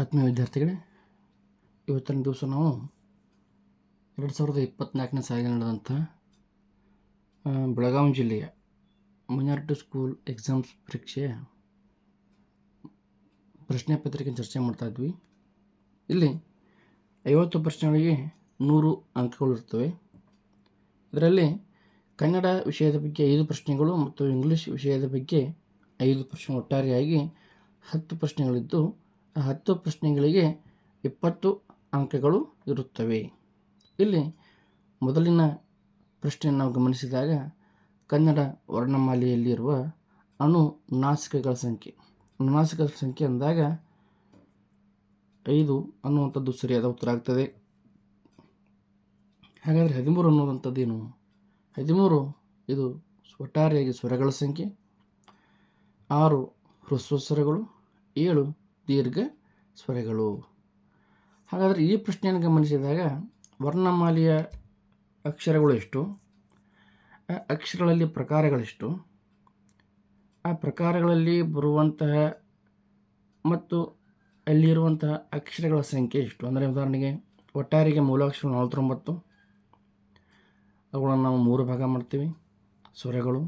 ಆತ್ಮೀಯ ವಿದ್ಯಾರ್ಥಿಗಳೇ, ಇವತ್ತಿನ ದಿವಸ ನಾವು 2024ನೇ ಸಾಲಿಗೆ ನಡೆದಂಥ ಬೆಳಗಾವಿ ಜಿಲ್ಲೆಯ ಮೈನಾರಿಟಿ ಸ್ಕೂಲ್ ಎಕ್ಸಾಮ್ಸ್ ಪರೀಕ್ಷೆಯ ಪ್ರಶ್ನೆ ಪತ್ರಿಕೆ ಚರ್ಚೆ ಮಾಡ್ತಾಯಿದ್ವಿ. ಇಲ್ಲಿ 50 ಪ್ರಶ್ನೆಗಳಿಗೆ 100 ಅಂಕಗಳು ಇರ್ತವೆ. ಇದರಲ್ಲಿ ಕನ್ನಡ ವಿಷಯದ ಬಗ್ಗೆ 5 ಪ್ರಶ್ನೆಗಳು ಮತ್ತು ಇಂಗ್ಲೀಷ್ ವಿಷಯದ ಬಗ್ಗೆ 5 ಪ್ರಶ್ನೆ, ಒಟ್ಟಾರೆಯಾಗಿ 10 ಪ್ರಶ್ನೆಗಳಿದ್ದು ಆ 10 ಪ್ರಶ್ನೆಗಳಿಗೆ 20 ಅಂಕಗಳು ಇರುತ್ತವೆ. ಇಲ್ಲಿ ಮೊದಲಿನ ಪ್ರಶ್ನೆಯನ್ನು ನಾವು ಗಮನಿಸಿದಾಗ ಕನ್ನಡ ವರ್ಣಮಾಲೆಯಲ್ಲಿರುವ ಅನುನಾಸಿಕಗಳ ಸಂಖ್ಯೆ ಅಂದಾಗ 5 ಅನ್ನುವಂಥದ್ದು ಸರಿಯಾದ ಉತ್ತರ ಆಗ್ತದೆ. ಹಾಗಾದರೆ 13 ಅನ್ನುವಂಥದ್ದೇನು? 13 ಇದು ಒಟ್ಟಾರೆಯಾಗಿ ಸ್ವರಗಳ ಸಂಖ್ಯೆ, 6 ಹ್ರಸ್ವ ಸ್ವರಗಳು, 7 ದೀರ್ಘ ಸ್ವರಗಳು. ಹಾಗಾದರೆ ಈ ಪ್ರಶ್ನೆಯನ್ನು ಗಮನಿಸಿದಾಗ ವರ್ಣಮಾಲೆಯ ಅಕ್ಷರಗಳು ಎಷ್ಟು, ಆ ಅಕ್ಷರಗಳಲ್ಲಿ ಪ್ರಕಾರಗಳೆಷ್ಟು, ಆ ಪ್ರಕಾರಗಳಲ್ಲಿ ಬರುವಂತಹ ಮತ್ತು ಅಲ್ಲಿರುವಂತಹ ಅಕ್ಷರಗಳ ಸಂಖ್ಯೆ ಎಷ್ಟು. ಅಂದರೆ ಉದಾಹರಣೆಗೆ ಒಟ್ಟಾರೆಗೆ ಮೂಲಾಕ್ಷರ 49, ಅವುಗಳನ್ನು ನಾವು 3 ಭಾಗ ಮಾಡ್ತೀವಿ: ಸ್ವರಗಳು,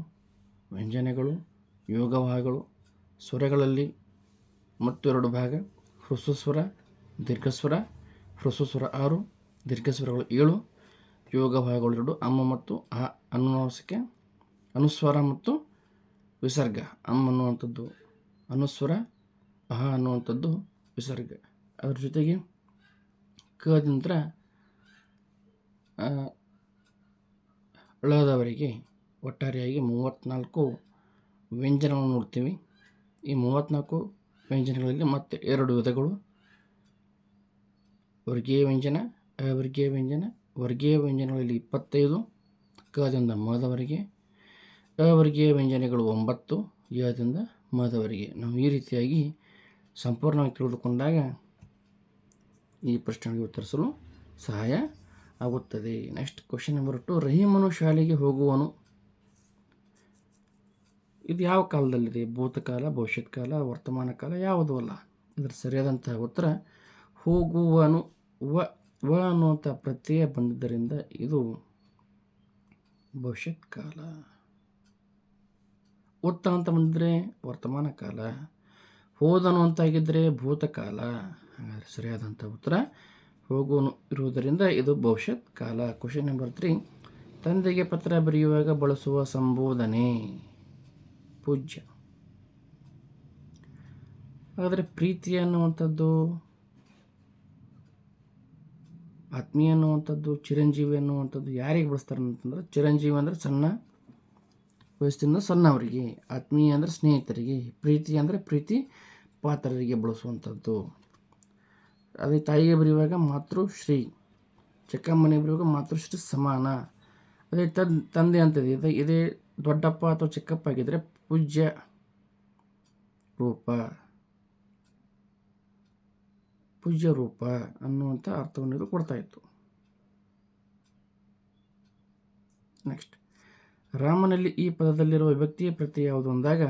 ವ್ಯಂಜನಗಳು, ಯೋಗವಾಹಗಳು. ಸ್ವರಗಳಲ್ಲಿ ಮತ್ತು 2 ಭಾಗ: ಹ್ರಸ್ವಸ್ವರ, ದೀರ್ಘಸ್ವರ. ಹ್ರಸ್ವಸ್ವರ 6, ದೀರ್ಘಸ್ವರಗಳು 7, ಯೋಗವಾಹಗಳು 2: ಅಮ್ಮ ಮತ್ತು ಅ. ಅನುನಾಸಿಕ, ಅನುಸ್ವರ ಮತ್ತು ವಿಸರ್ಗ. ಅಮ್ಮ ಅನ್ನುವಂಥದ್ದು ಅನುಸ್ವರ, ಅಹ ಅನ್ನುವಂಥದ್ದು ವಿಸರ್ಗ. ಅದರ ಜೊತೆಗೆ ಕದಿಂದ ಳದವರೆಗೆ ಒಟ್ಟಾರೆಯಾಗಿ 34 ವ್ಯಂಜನಗಳನ್ನು ನೋಡ್ತೀವಿ. ಈ 34 ವ್ಯಂಜನಗಳಲ್ಲಿ ಮತ್ತೆ 2 ವಿಧಗಳು: ವರ್ಗೀಯ ವ್ಯಂಜನ, ಅವರ್ಗೀಯ ವ್ಯಂಜನ. ವರ್ಗೀಯ ವ್ಯಂಜನಗಳಲ್ಲಿ 25 ಕದಿಂದ ಮದವರೆಗೆ, ಅವರ್ಗೀಯ ವ್ಯಂಜನಗಳು 9 ಯದಿಂದ ಮದವರೆಗೆ. ನಾವು ಈ ರೀತಿಯಾಗಿ ಸಂಪೂರ್ಣವಾಗಿ ತಿಳಿದುಕೊಂಡಾಗ ಈ ಪ್ರಶ್ನೆಗಳಿಗೆ ಉತ್ತರಿಸಲು ಸಹಾಯ ಆಗುತ್ತದೆ. Next question number 2. ರಹೀಮನು ಶಾಲೆಗೆ ಹೋಗುವನು. ಇದು ಯಾವ ಕಾಲದಲ್ಲಿದೆ? ಭೂತಕಾಲ, ಭವಿಷ್ಯತ್ ಕಾಲ, ವರ್ತಮಾನ ಕಾಲ, ಯಾವುದೂ ಅಲ್ಲ. ಇದರ ಸರಿಯಾದಂತಹ ಉತ್ತರ ಹೋಗುವನು. ವ ಅನ್ನುವಂಥ ಪ್ರತ್ಯಯ ಬಂದಿದ್ದರಿಂದ ಇದು ಭವಿಷ್ಯತ್ ಕಾಲ. ಉತ್ತ ಅಂತ ಬಂದರೆ ವರ್ತಮಾನ ಕಾಲ, ಹೋದನು ಅಂತಾಗಿದ್ದರೆ ಭೂತಕಾಲ. ಹಾಗಾದರೆ ಸರಿಯಾದಂಥ ಉತ್ತರ ಹೋಗುವನು ಇರುವುದರಿಂದ ಇದು ಭವಿಷ್ಯತ್ ಕಾಲ. Question number 3. ತಂದೆಗೆ ಪತ್ರ ಬರೆಯುವಾಗ ಬಳಸುವ ಸಂಬೋಧನೆ ಪೂಜ್ಯ. ಹಾಗಾದರೆ ಪ್ರೀತಿ ಅನ್ನುವಂಥದ್ದು, ಆತ್ಮೀಯ ಅನ್ನುವಂಥದ್ದು, ಚಿರಂಜೀವಿ ಅನ್ನುವಂಥದ್ದು ಯಾರಿಗೆ ಬಳಸ್ತಾರೆ ಅಂತಂದ್ರೆ, ಚಿರಂಜೀವಿ ಅಂದರೆ ಸಣ್ಣ ವಯಸ್ಸಿನಿಂದ ಸಣ್ಣವರಿಗೆ, ಆತ್ಮೀಯ ಅಂದರೆ ಸ್ನೇಹಿತರಿಗೆ, ಪ್ರೀತಿ ಅಂದರೆ ಪ್ರೀತಿ ಪಾತ್ರರಿಗೆ ಬಳಸುವಂಥದ್ದು. ಅದೇ ತಾಯಿಗೆ ಬರೆಯುವಾಗ ಮಾತೃಶ್ರೀ, ಚಿಕ್ಕಮ್ಮನಿಗೆ ಬರೆಯುವಾಗ ಮಾತೃಶ್ರೀ ಸಮಾನ. ಅದೇ ತಂದೆ ಅಂತದೆ, ಇದೇ ದೊಡ್ಡಪ್ಪ ಅಥವಾ ಚಿಕ್ಕಪ್ಪ ಆಗಿದ್ದರೆ ಪೂಜ್ಯ ರೂಪ, ಪೂಜ್ಯ ರೂಪ ಅನ್ನುವಂಥ ಅರ್ಥವನ್ನು ಇದು ಕೊಡ್ತಾ ಇತ್ತು. ನೆಕ್ಸ್ಟ್, ರಾಮನಲ್ಲಿ ಈ ಪದದಲ್ಲಿರುವ ವಿಭಕ್ತಿಯ ಪ್ರತ್ಯಯ ಯಾವುದು ಅಂದಾಗ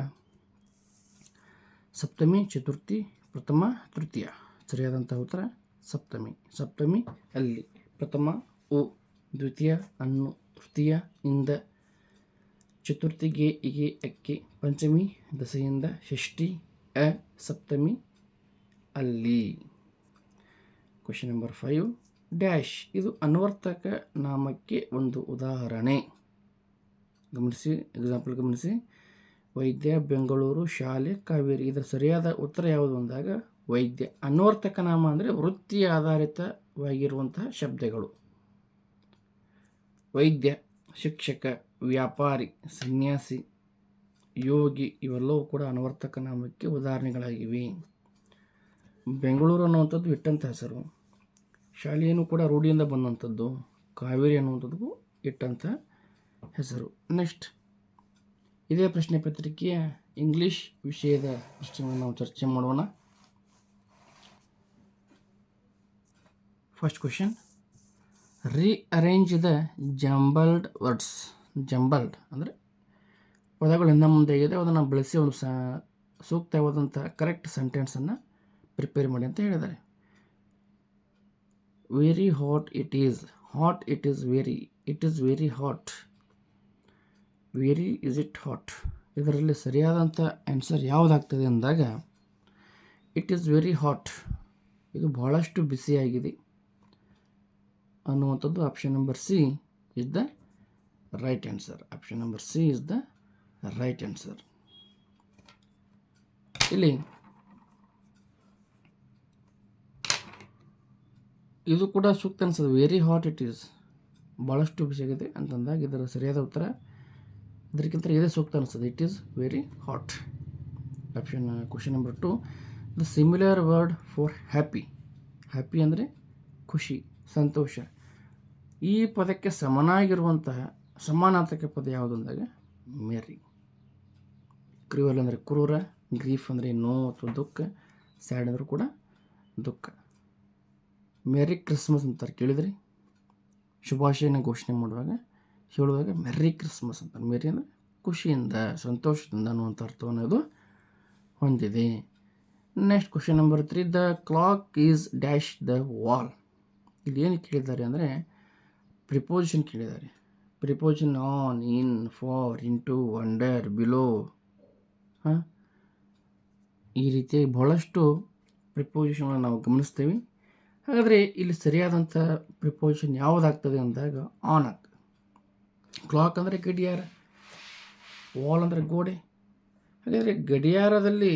ಸಪ್ತಮಿ, ಚತುರ್ಥಿ, ಪ್ರಥಮ, ತೃತೀಯ. ಸರಿಯಾದಂಥ ಉತ್ತರ ಸಪ್ತಮಿ. ಸಪ್ತಮಿ ಅಲ್ಲಿ, ಪ್ರಥಮ ಉ, ದ್ವಿತೀಯ ಅನ್ನು, ತೃತೀಯ ಇಂದ, ಚತುರ್ಥಿಗೆ ಇಗೆ ಅಕ್ಕೆ, ಪಂಚಮಿ ದಸೆಯಿಂದ, ಷಷ್ಠಿ ಅ, ಸಪ್ತಮಿ ಅಲ್ಲಿ. Question number 5. ಡ್ಯಾಶ್ ಇದು ಅನ್ವರ್ತಕ ನಾಮಕ್ಕೆ ಒಂದು ಉದಾಹರಣೆ. ಗಮನಿಸಿ, ಎಕ್ಸಾಂಪಲ್ ಗಮನಿಸಿ. ವೈದ್ಯ, ಬೆಂಗಳೂರು, ಶಾಲೆ, ಕಾವೇರಿ. ಇದರ ಸರಿಯಾದ ಉತ್ತರ ಯಾವುದು ಅಂದಾಗ ವೈದ್ಯ. ಅನ್ವರ್ತಕ ನಾಮ ಅಂದರೆ ವೃತ್ತಿ ಆಧಾರಿತವಾಗಿರುವಂತಹ ಶಬ್ದಗಳು. ವೈದ್ಯ, ಶಿಕ್ಷಕ, ವ್ಯಾಪಾರಿ, ಸನ್ಯಾಸಿ, ಯೋಗಿ ಇವೆಲ್ಲವೂ ಕೂಡ ಅನ್ವರ್ತಕ ನಾಮಕ್ಕೆ ಉದಾಹರಣೆಗಳಾಗಿವೆ. ಬೆಂಗಳೂರು ಅನ್ನುವಂಥದ್ದು ಇಟ್ಟಂಥ ಹೆಸರು, ಶಾಲೆಯನ್ನು ಕೂಡ ರೂಢಿಯಿಂದ ಬಂದಂಥದ್ದು, ಕಾವೇರಿ ಅನ್ನುವಂಥದ್ದು ಇಟ್ಟಂಥ ಹೆಸರು. ನೆಕ್ಸ್ಟ್, ಇದೇ ಪ್ರಶ್ನೆ ಪತ್ರಿಕೆಯ ಇಂಗ್ಲೀಷ್ ವಿಷಯದ ಪ್ರಶ್ನೆಗಳನ್ನು ನಾವು ಚರ್ಚೆ ಮಾಡೋಣ. First question: rearrange the jumbled words. Jumbled ಅಂದರೆ ಪದಗಳು ಹಿಂದೆ ಮುಂದೆ ಇದೆ, ಅದನ್ನು ಬಳಸಿ ಒಂದು ಸೂಕ್ತವಾದಂಥ ಕರೆಕ್ಟ್ ಸೆಂಟೆನ್ಸನ್ನು ಪ್ರಿಪೇರ್ ಮಾಡಿ ಅಂತ ಹೇಳಿದ್ದಾರೆ. Very hot it is, hot it is very, it is very hot, very is it hot. ಇದರಲ್ಲಿ ಸರಿಯಾದಂಥ ಆನ್ಸರ್ ಯಾವುದಾಗ್ತದೆ ಅಂದಾಗ ಇಟ್ ಈಸ್ ವೆರಿ ಹಾಟ್, ಇದು ಬಹಳಷ್ಟು ಬಿಸಿಯಾಗಿದೆ ಅನ್ನುವಂಥದ್ದು option number C is the right answer. Option number C is the right answer. ಇಲ್ಲಿ ಇದು ಕೂಡ ಸೂಕ್ತ ಅನಿಸ್ತದೆ. ವೆರಿ ಹಾಟ್ ಇಟ್ ಈಸ್, ಭಾಳಷ್ಟು ಬಿಸಿಯಾಗಿದೆ ಅಂತಂದಾಗ ಇದರ ಸರಿಯಾದ ಉತ್ತರ ಇದಕ್ಕಿಂತ ಇದೇ ಸೂಕ್ತ ಅನಿಸ್ತದೆ. It is very hot. Question number 2, the similar word for happy. Happy ಅಂದರೆ ಖುಷಿ, ಸಂತೋಷ. ಈ ಪದಕ್ಕೆ ಸಮನಾಗಿರುವಂತಹ ಸಮಾನಾರ್ಥಕ ಪದ ಯಾವುದು ಅಂದಾಗ ಮೆರಿ. ಕ್ರೂಯಲ್ ಅಂದರೆ ಕ್ರೂರ, ಗ್ರೀಫ್ ಅಂದರೆ ನೋವು ಅಥವಾ ದುಃಖ, ಸ್ಯಾಡ್ ಅಂದರೂ ಕೂಡ ದುಃಖ. ಮೆರಿ ಕ್ರಿಸ್ಮಸ್ ಅಂತಾರೆ, ಕೇಳಿದ್ರಿ? ಶುಭಾಶಯನ ಘೋಷಣೆ ಹೇಳುವಾಗ ಮೆರಿ ಕ್ರಿಸ್ಮಸ್ ಅಂತಾರೆ. ಮೆರಿ ಅಂದರೆ ಖುಷಿಯಿಂದ, ಸಂತೋಷದಿಂದ ಅನ್ನುವಂಥ ಅರ್ಥವನ್ನು ಅದು ಹೊಂದಿದೆ. Next question number 3, the clock is dash the wall. ಇಲ್ಲಿ ಏನು ಕೇಳಿದ್ದಾರೆ ಅಂದರೆ ಪ್ರಿಪೋಸಿಷನ್ ಕೇಳಿದ್ದಾರೆ. Preposition on, in, for, into, under, below, ಈ ರೀತಿಯಾಗಿ ಬಹಳಷ್ಟು ಪ್ರಿಪೋಸಿಷನ್ಗಳನ್ನು ನಾವು ಗಮನಿಸ್ತೀವಿ. ಹಾಗಾದರೆ ಇಲ್ಲಿ ಸರಿಯಾದಂಥ ಪ್ರಿಪೋಸಿಷನ್ ಯಾವುದಾಗ್ತದೆ ಅಂದಾಗ ಆನ್ ಆಗ್ತದೆ. ಕ್ಲಾಕ್ ಅಂದರೆ ಗಡಿಯಾರ, ವಾಲ್ ಅಂದರೆ ಗೋಡೆ. ಹಾಗಾದರೆ ಗಡಿಯಾರದಲ್ಲಿ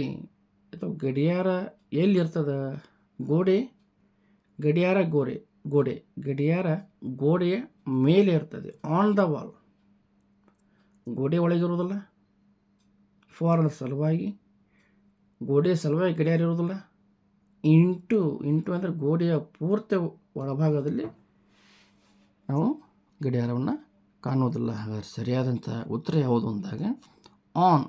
ಅಥವಾ ಗಡಿಯಾರ ಎಲ್ಲಿರ್ತದೆ? ಗಡಿಯಾರ ಗಡಿಯಾರ ಗೋಡೆಯ ಮೇಲೆ ಇರ್ತದೆ, ಆನ್ ದ ವಾಲ್. ಗೋಡೆ ಒಳಗಿರೋದಿಲ್ಲ. ಫಾರ್ ಅದರ ಸಲುವಾಗಿ, ಗೋಡೆಯ ಸಲುವಾಗಿ ಗಡಿಯಾರ ಇರೋದಿಲ್ಲ. ಇಂಟು ಅಂದರೆ ಗೋಡೆಯ ಪೂರ್ತಿ ಒಳಭಾಗದಲ್ಲಿ ನಾವು ಗಡಿಯಾರವನ್ನು ಕಾಣೋದಿಲ್ಲ. ಹಾಗಾದ್ರೆ ಸರಿಯಾದಂಥ ಉತ್ತರ ಯಾವುದು ಅಂದಾಗ ಆನ್.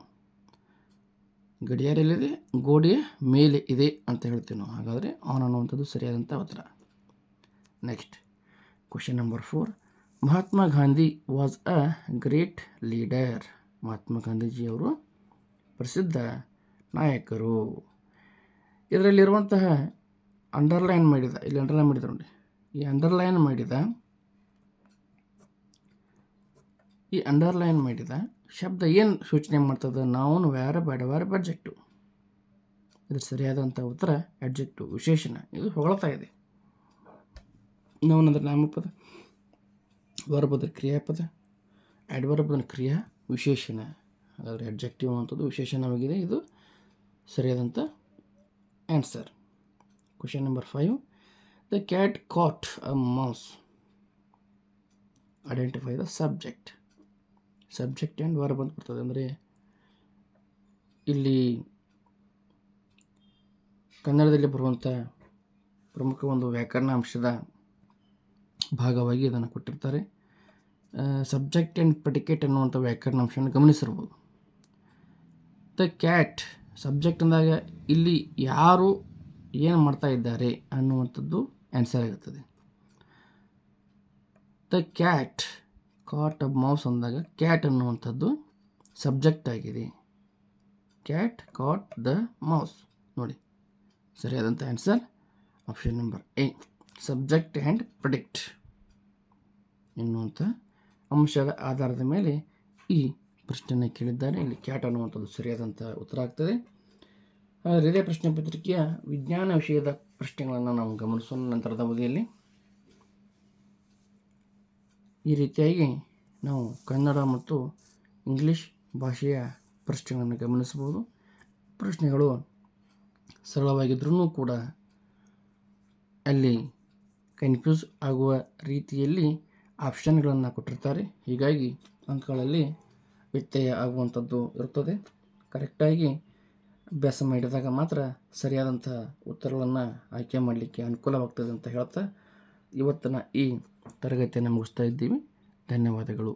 ಗಡಿಯಾರ ಎಲ್ಲಿದೆ? ಗೋಡೆಯ ಮೇಲೆ ಇದೆ ಅಂತ ಹೇಳ್ತೀವಿ ನಾವು. ಹಾಗಾದರೆ ಆನ್ ಅನ್ನುವಂಥದ್ದು ಸರಿಯಾದಂಥ ಉತ್ತರ. Next question number 4, Mahatma Gandhi was a great leader. Mahatma ಗಾಂಧೀಜಿಯವರು ಪ್ರಸಿದ್ಧ ನಾಯಕರು. ಇದರಲ್ಲಿರುವಂತಹ ಅಂಡರ್ಲೈನ್ ಮಾಡಿದ ನೋಡಿ, ಈ ಅಂಡರ್ಲೈನ್ ಮಾಡಿದ ಶಬ್ದ ಏನು ಸೂಚನೆ ಮಾಡ್ತದೆ? Noun, verb, adverb, adjective. ಇದ್ರ ಸರಿಯಾದಂಥ ಉತ್ತರ ಅಡ್ಜೆಕ್ಟಿವ್, ವಿಶೇಷಣ. ಇದು ಹೊಗಳ್ತಾ ಇದೆ. ನೌನ್ ಅಂದರೆ ನಾಮಪದ, ವರ್ಬ್ ಅಂದರೆ ಕ್ರಿಯಾಪದ, ಅಡ್ವರ್ಬ್ ಅಂದರೆ ಕ್ರಿಯಾ ವಿಶೇಷಣ. ಹಾಗಾದರೆ ಅಡ್ಜೆಕ್ಟಿವ್ ಅನ್ನುವಂಥದ್ದು ವಿಶೇಷಣವಾಗಿದೆ. ಇದು ಸರಿಯಾದಂಥ answer. Question number 5, the cat caught a mouse. Identify the subject. Subject and verb ಅಂತ ಬರ್ತದೆ. ಅಂದರೆ ಇಲ್ಲಿ ಕನ್ನಡದಲ್ಲಿ ಬರುವಂಥ ಪ್ರಮುಖ ಒಂದು ವ್ಯಾಕರಣ ಅಂಶದ ಭಾಗವಾಗಿ ಇದನ್ನು ಕೊಟ್ಟಿರ್ತಾರೆ. ಸಬ್ಜೆಕ್ಟ್ ಆ್ಯಂಡ್ ಪ್ರೆಡಿಕೇಟ್ ಅನ್ನುವಂಥ ವ್ಯಾಕರಣ ಅಂಶವನ್ನು ಗಮನಿಸಿರ್ಬೋದು. ದ ಕ್ಯಾಟ್ ಸಬ್ಜೆಕ್ಟ್ ಅಂದಾಗ ಇಲ್ಲಿ ಯಾರು ಏನು ಮಾಡ್ತಾ ಇದ್ದಾರೆ ಅನ್ನುವಂಥದ್ದು ಆನ್ಸರ್ ಆಗಿರ್ತದೆ. The cat caught a mouse ಅಂದಾಗ ಕ್ಯಾಟ್ ಅನ್ನುವಂಥದ್ದು ಸಬ್ಜೆಕ್ಟ್ ಆಗಿದೆ. Cat caught the mouse. ನೋಡಿ, ಸರಿಯಾದಂಥ answer option number A, subject and predicate ಎನ್ನುವಂಥ ಅಂಶದ ಆಧಾರದ ಮೇಲೆ ಈ ಪ್ರಶ್ನೆಯನ್ನು ಕೇಳಿದ್ದಾರೆ. ಇಲ್ಲಿ ಕ್ಯಾಟ್ ಅನ್ನುವಂಥದ್ದು ಸರಿಯಾದಂಥ ಉತ್ತರ ಆಗ್ತದೆ. ಇದೇ ಪ್ರಶ್ನೆ ಪತ್ರಿಕೆಯ ವಿಜ್ಞಾನ ವಿಷಯದ ಪ್ರಶ್ನೆಗಳನ್ನು ನಾವು ಗಮನಿಸೋಣ ನಂತರದ ಅವಧಿಯಲ್ಲಿ. ಈ ರೀತಿಯಾಗಿ ನಾವು ಕನ್ನಡ ಮತ್ತು ಇಂಗ್ಲೀಷ್ ಭಾಷೆಯ ಪ್ರಶ್ನೆಗಳನ್ನು ಗಮನಿಸಬಹುದು. ಪ್ರಶ್ನೆಗಳು ಸರಳವಾಗಿದ್ರೂ ಕೂಡ ಅಲ್ಲಿ ಕನ್ಫ್ಯೂಸ್ ಆಗುವ ರೀತಿಯಲ್ಲಿ ಆಪ್ಷನ್ಗಳನ್ನು ಕೊಟ್ಟಿರ್ತಾರೆ. ಹೀಗಾಗಿ ಅಂಕಗಳಲ್ಲಿ ವ್ಯತ್ಯಯ ಆಗುವಂಥದ್ದು ಇರುತ್ತದೆ. ಕರೆಕ್ಟಾಗಿ ಅಭ್ಯಾಸ ಮಾಡಿದಾಗ ಮಾತ್ರ ಸರಿಯಾದಂಥ ಉತ್ತರಗಳನ್ನು ಆಯ್ಕೆ ಮಾಡಲಿಕ್ಕೆ ಅನುಕೂಲವಾಗ್ತದೆ ಅಂತ ಹೇಳ್ತಾ ಇವತ್ತಿನ ಈ ತರಗತಿಯನ್ನು ಮುಗಿಸ್ತಾ ಇದ್ದೀವಿ. ಧನ್ಯವಾದಗಳು.